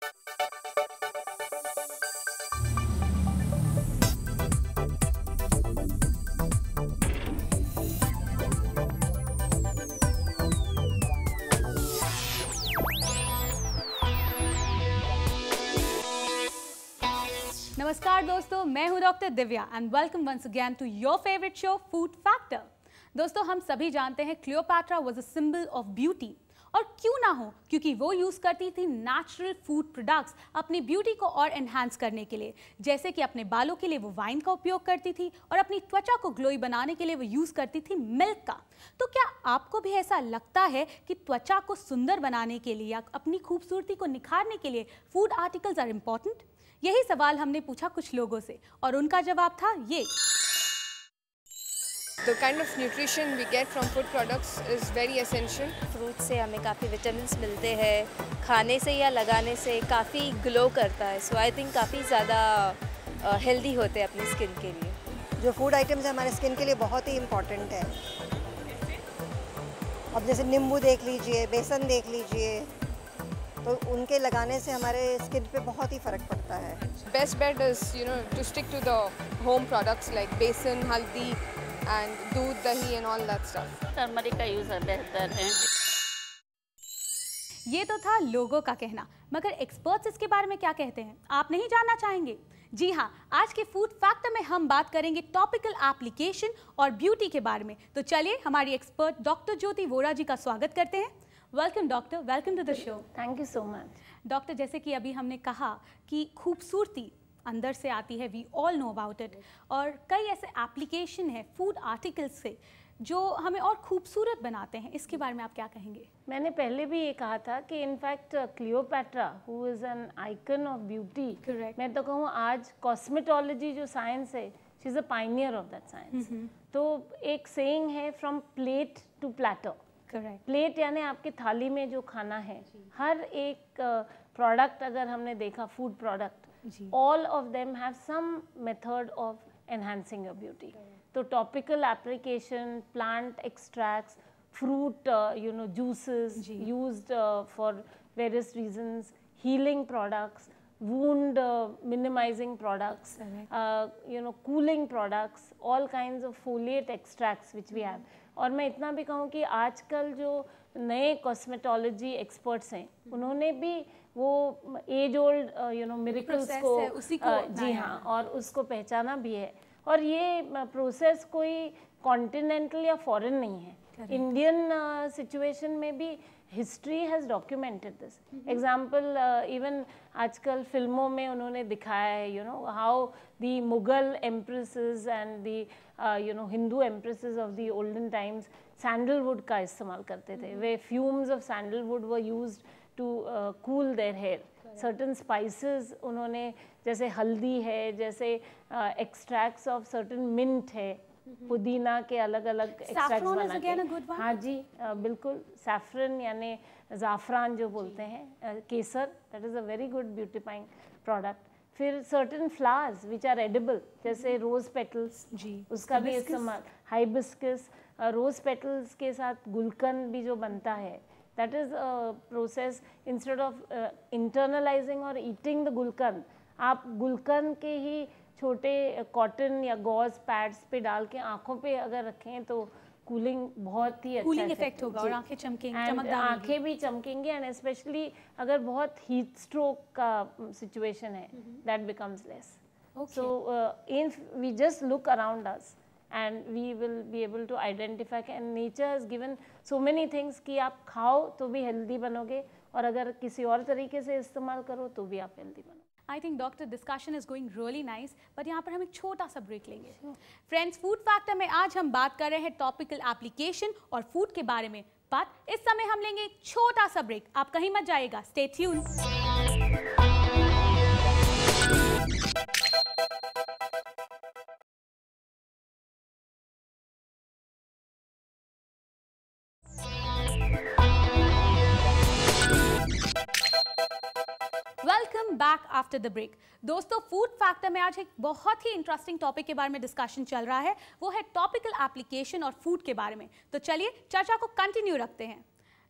नमस्कार दोस्तों, मैं हूं doctor Divya and welcome once again to your favourite show food factor. दोस्तों, हम सभी जानते हैं Cleopatra was a symbol of beauty, और क्यों ना हो, क्योंकि वो यूज करती थी नेचुरल फूड प्रोडक्ट्स अपनी ब्यूटी को और एनहांस करने के लिए। जैसे कि अपने बालों के लिए वो वाइन का उपयोग करती थी और अपनी त्वचा को ग्लोई बनाने के लिए वो यूज करती थी मिल्क का। तो क्या आपको भी ऐसा लगता है कि त्वचा को सुंदर बनाने के लिए या अपनी खूबसूरती को निखारने के लिए फूड आर्टिकल्स आर इम्पॉर्टेंट? यही सवाल हमने पूछा कुछ लोगों से और उनका जवाब था ये। The kind of nutrition we get from food products is very essential. Fruit से हमें काफ़ी विटामिन्स मिलते हैं, खाने से या लगाने से काफ़ी ग्लो करता है। सो आई थिंक काफ़ी ज़्यादा हेल्दी होते हैं अपनी स्किन के लिए। जो फूड आइटम्स हैं हमारे स्किन के लिए बहुत ही इम्पॉर्टेंट है। अब जैसे नींबू देख लीजिए, बेसन देख लीजिए, तो उनके लगाने से हमारे स्किन पे बहुत ही फ़र्क पड़ता है। Best bet is, to stick to the home products like besan, haldi and दूध, दही and all that stuff. Turmeric का यूज़ बेहतर है। ये तो था लोगों का कहना, मगर एक्सपर्ट्स इसके बारे में क्या कहते हैं, आप नहीं जानना चाहेंगे? जी हाँ, आज के फूड फैक्टर में हम बात करेंगे टॉपिकल एप्लीकेशन और ब्यूटी के बारे में। तो चलिए हमारी एक्सपर्ट डॉक्टर ज्योति वोरा जी का स्वागत करते हैं। Welcome doctor, welcome to the show. Thank you so much. Doctor, जैसे कि अभी हमने कहा कि खूबसूरती अंदर से आती है, we all know about it, और कई ऐसे एप्लीकेशन है फूड आर्टिकल्स से जो हमें और खूबसूरत बनाते हैं। इसके बारे में आप क्या कहेंगे? मैंने पहले भी ये कहा था कि in fact Cleopatra who is an icon of beauty, मैं तो कहूँ आज कॉस्मेटोलॉजी जो साइंस है, she is a pioneer of that science. तो एक सेइंग है from plate to platter. Correct. Plate यानी आपकी थाली में जो खाना है, हर एक प्रोडक्ट अगर हमने देखा, food product, all of them have some method of enhancing your beauty. So topical application, plant extracts, fruit, juices used for various reasons, healing products, wound minimizing products, cooling products, all kinds of foliate extracts which we have. और मैं इतना भी कहूँ कि आजकल जो नए cosmetology experts हैं, उन्होंने भी वो एज ओल्ड मिरेकल्स को जी हाँ, और उसको पहचाना भी है। और ये प्रोसेस कोई कॉन्टिनेंटल या फॉरेन नहीं है। इंडियन सिचुएशन में भी history has documented this. Example even आजकल फिल्मों में उन्होंने दिखाया है, how the Mughal empresses and the Hindu empresses of the olden times sandalwood का इस्तेमाल करते थे। वे fumes of sandalwood were used to cool their hair. Certain spices उन्होंने, जैसे हल्दी है, जैसे एक्सट्रैक्ट्स ऑफ सर्टन मिंट है, पुदीना के अलग अलग एक्सट्रैक्ट्स बना के। हाँ जी, बिल्कुल। सैफरन यानी ज़ाफ़रान जो बोलते हैं, केसर, that is a very good beautifying product. फिर certain flowers which are edible, जैसे रोज़ पेटल्स, उसका भी इस्तेमाल। हाइबिस्कस, रोज़ पेटल्स के साथ गुलकंद भी जो बनता है, that is a process. Instead of internalizing or eating the गुलकंद, आप गुलकंद के ही छोटे कॉटन या गॉज पैड्स पे डाल के आँखों पे अगर रखें तो कूलिंग बहुत ही अच्छा कूलिंग इफेक्ट होगा और आँखें चमकेंगी, चमकदार आँखें भी चमकेंगी। एंड स्पेशली अगर बहुत हीट स्ट्रोक का सिचुएशन है, that becomes less. So if we just look around us and we will be able to identify, and nature has given so many things कि आप खाओ तो भी हेल्दी बनोगे, और अगर किसी और तरीके से इस्तेमाल करो तो भी आप हेल्दी बनोगे। I think doctor discussion is going really nice, but यहाँ पर हम एक छोटा सा ब्रेक लेंगे। फ्रेंड्स, फूड फैक्टर में आज हम बात कर रहे हैं टॉपिकल एप्लीकेशन और फूड के बारे में, बट इस समय हम लेंगे एक छोटा सा ब्रेक। आप कहीं मत जाइएगा, stay tune. Welcome back after the break. दोस्तों, फूड फैक्टर में आज एक बहुत ही इंटरेस्टिंग टॉपिक के बारे में डिस्कशन चल रहा है, वो है टॉपिकल एप्लीकेशन और फूड के बारे में। तो चलिए चर्चा को कंटिन्यू रखते हैं।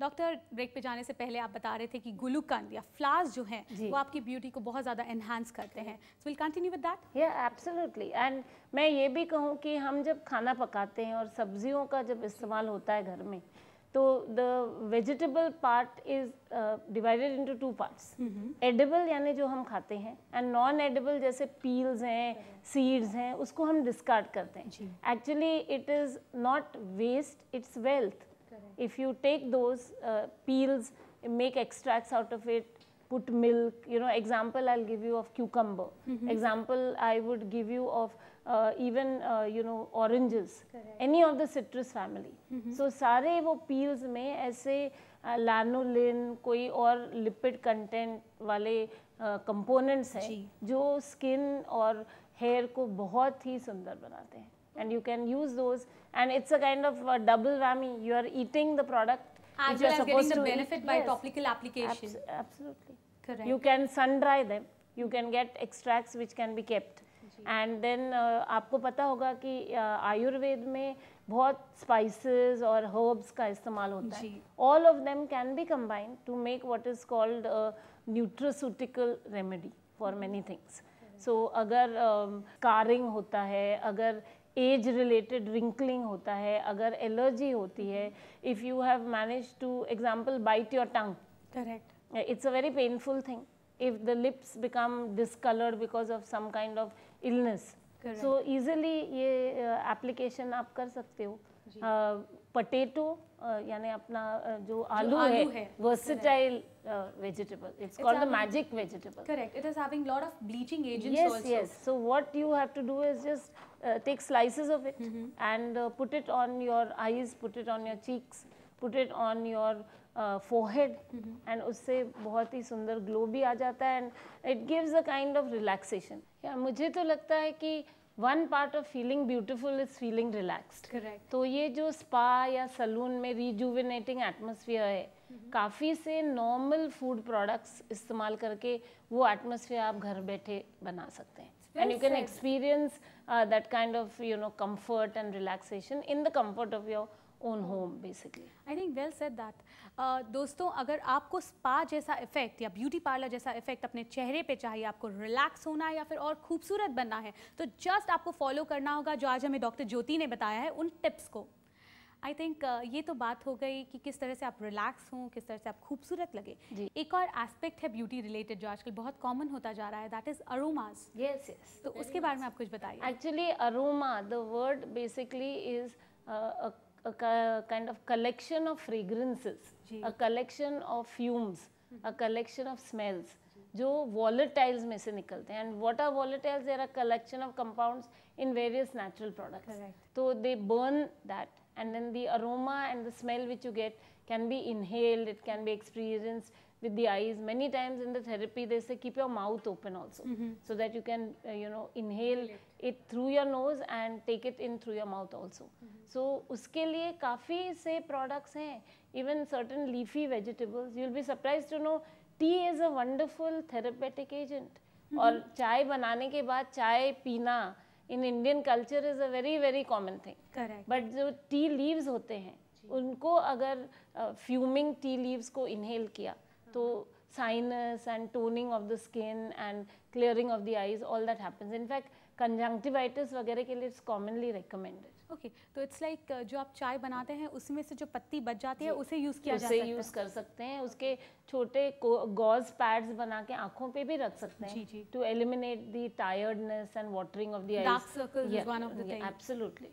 डॉक्टर, ब्रेक पे जाने से पहले आप बता रहे थे कि गुलूकंद या फ्लावर्स जो हैं वो आपकी ब्यूटी को बहुत ज़्यादा एनहांस करते हैं. So will continue with that. या एब्सोल्युटली. एंड मैं ये भी कहूँ कि हम जब खाना पकाते हैं और सब्जियों का जब इस्तेमाल होता है घर में, तो the vegetable part is divided into 2 parts. Edible यानी जो हम खाते हैं, एंड नॉन एडिबल जैसे पील्स हैं, सीड्स हैं, उसको हम डिस्कार्ड करते हैं. Actually it is not waste, it's wealth. If you take those peels, make extracts out of it, put milk, you know, example I'll give you of cucumber. Example I would give you of even you know, oranges. Any of the citrus family. So सारे वो peels में ऐसे lanolin, कोई और lipid content वाले components हैं जो skin और hair को बहुत ही सुंदर बनाते हैं. And you can use those, and it's a kind of a double whammy. You are eating the product as well as getting the benefit by topical application. Absolutely. Correct. You can sun dry them. You can get extracts which can be kept. And then आपको पता होगा कि आयुर्वेद में बहुत spices और herbs का इस्तेमाल होता है. All of them can be combined to make what is called a nutraceutical remedy for many things. So अगर scarring होता है, अगर एज रिलेटेड रिंकलिंग होता है, अगर एलर्जी होती है, if you have manage to example bite your tongue, correct, it's a very painful thing if the lips become discolored because of some kind of illness. So easily ये application आप कर सकते हो. Potato यानी अपना जो आलू है, versatile vegetable. It's called the magic vegetable. Correct. It is having lot of bleaching agents also. Yes. So what you have to do is just take slices of it and put it on your eyes, put it on your cheeks, put it on your forehead, and उससे बहुत ही सुंदर glow भी आ जाता है, and it gives a kind of relaxation. मुझे तो लगता है कि one part of feeling beautiful is feeling relaxed. Correct. तो ये जो स्पा या सलून में rejuvenating atmosphere है, काफ़ी से normal food products इस्तेमाल करके वो atmosphere आप घर बैठे बना सकते हैं. And you can experience that kind of, you know, comfort and relaxation in the comfort of your own home basically. I think well said that. दोस्तों, अगर आपको स्पा जैसा इफेक्ट या ब्यूटी पार्लर जैसा इफेक्ट अपने चेहरे पे चाहिए, आपको रिलैक्स होना है या फिर और खूबसूरत बनना है, तो जस्ट आपको फॉलो करना होगा जो आज हमें डॉक्टर ज्योति ने बताया है, उन टिप्स को. आई थिंक ये तो बात हो गई कि किस तरह से आप रिलैक्स हों, किस तरह से आप खूबसूरत लगे. एक और एस्पेक्ट है ब्यूटी रिलेटेड जो आजकल बहुत कॉमन होता जा रहा है, दैट इज अरोमास. Yes. तो उसके बारे में आप कुछ बताइए. Actually aroma, the word basically is a kind of collection of fragrances, a collection of fumes, a collection of smells जो volatiles में से निकलते हैं. And what are volatiles? They are a collection of compounds in various natural products. Correct. So they burn that, and then the aroma and the smell which you get can be inhaled, it can be experienced with the eyes. Many times in the therapy they say keep your mouth open also, so that you can you know, inhale it through your nose and take it in through your mouth also. So उसके लिए काफ़ी से products हैं. Even certain leafy vegetables, you'll be surprised to know tea is a wonderful therapeutic agent. और चाय बनाने के बाद चाय पीना in Indian culture is a very very common thing. Correct. But जो tea leaves होते हैं, उनको अगर fuming tea leaves को inhale किया, तो sinus and toning of the skin and clearing of the eyes, all that happens. In fact, conjunctivitis वगैरह के लिए it's commonly recommended. Okay, तो इट्स लाइक जो आप चाय बनाते हैं उसमें से जो पत्ती बच जाती है उसे यूज़ किया जा सकता है. उसे यूज़ कर सकते हैं. उसके छोटे गॉज पैड्स बना के आँखों पे भी रख सकते हैं to eliminate the tiredness and watering of the eyes. Dark circles is one of the things. Absolutely.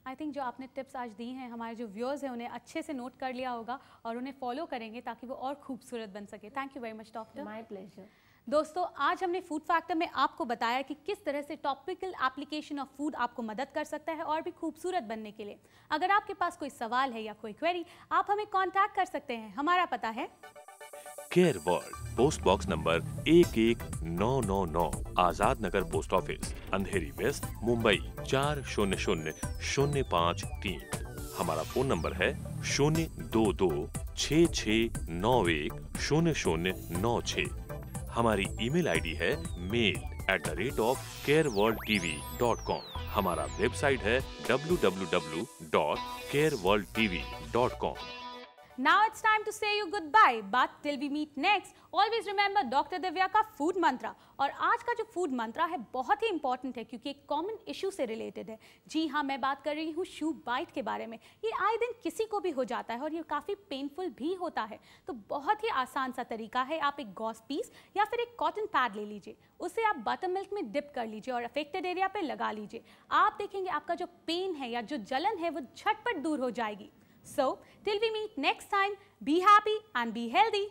I think जो आपने टिप्स आज दी हैं, हमारे जो व्यूअर्स हैं उन्हें अच्छे से नोट कर लिया होगा और उन्हें फॉलो करेंगे ताकि वो और खूबसूरत बन सके. Thank you very much doctor. My pleasure. दोस्तों, आज हमने फूड फैक्टर में आपको बताया कि किस तरह से टॉपिकल एप्लीकेशन ऑफ फूड आपको मदद कर सकता है और भी खूबसूरत बनने के लिए. अगर आपके पास कोई सवाल है या कोई क्वेरी, आप हमें कांटेक्ट कर सकते हैं. हमारा पता है care world, post box number 11999, Azad Nagar post office, अंधेरी वेस्ट, मुंबई 400053. हमारा फोन नंबर है 02266910096. हमारी ईमेल आईडी है mail@careworldtv.com. हमारा वेबसाइट है www.careworldtv.com. Now it's time to say you goodbye, but till we meet next, always remember Dr. Divya का food मंत्रा। और आज का जो फूड मंत्रा है बहुत ही इंपॉर्टेंट है क्योंकि एक कॉमन इशू से रिलेटेड है। जी हाँ, मैं बात कर रही हूँ शू बाइट के बारे में। ये आए दिन किसी को भी हो जाता है और ये काफ़ी पेनफुल भी होता है। तो बहुत ही आसान सा तरीका है, आप एक गॉस पीस या फिर एक कॉटन पैड ले लीजिए, उसे आप बटर मिल्क में डिप कर लीजिए और अफेक्टेड एरिया पे लगा लीजिए। आप देखेंगे आपका जो पेन है या जो जलन है वो झटपट दूर हो जाएगी। So, till we meet next time, be happy and be healthy.